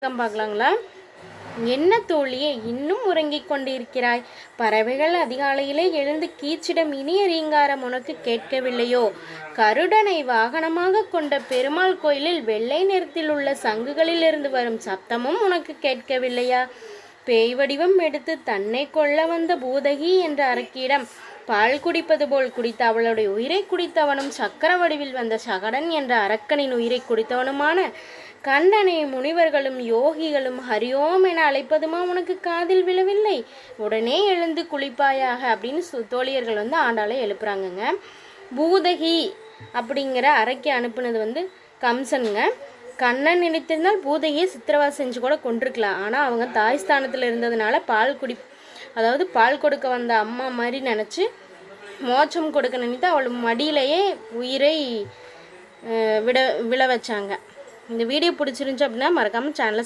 பார்க்கலாங்களா? என்ன தோழியே, இன்னும் உறங்கிக் கொண்டிருக்கிறாய்? பறவைகள் அதிகாலையிலே எழுந்து கீச்சிடம் இனிய ரீங்காரம் உனக்கு கேட்கவில்லையோ? கருடனை வாகனமாக கொண்ட பெருமாள் கோயிலில் வெள்ளை நிறத்தில் உள்ள சங்குகளிலிருந்து வரும் சப்தமும் உனக்கு கேட்கவில்லையா? பேய் வடிவம் எடுத்து தன்னை கொல்ல வந்த பூதகி என்ற அரக்கியிடம் பால் குடிப்பது போல் குடித்த அவளுடைய உயிரை குடித்தவனும், சக்கர வடிவில் வந்த சகடன் என்ற அரக்கனின் உயிரை குடித்தவனுமான கண்டனை முனிவர்களும் யோகிகளும் ஹரியோம் என அழைப்பதுமா உனக்கு காதில் விழவில்லை? உடனே எழுந்து குளிப்பாயாக அப்படின்னு தோழியர்கள் ஆண்டாளை எழுப்புறாங்கங்க. பூதகி அப்படிங்கிற அரக்கி அனுப்புனது கம்சனுங்க. கண்ணன் நினைத்திருந்தால் பூதகியை சித்திரவா செஞ்சு கூட கொண்டிருக்கலாம். ஆனால் அவங்க தாய் ஸ்தானத்தில் இருந்ததுனால பால் கொடுக்க வந்த அம்மா மாதிரி நினச்சி மோட்சம் கொடுக்க நினைத்து அவள் மடியிலேயே உயிரை விழ வச்சாங்க. இந்த வீடியோ பிடிச்சிருந்துச்சு அப்படின்னா மறக்காமல் சேனலை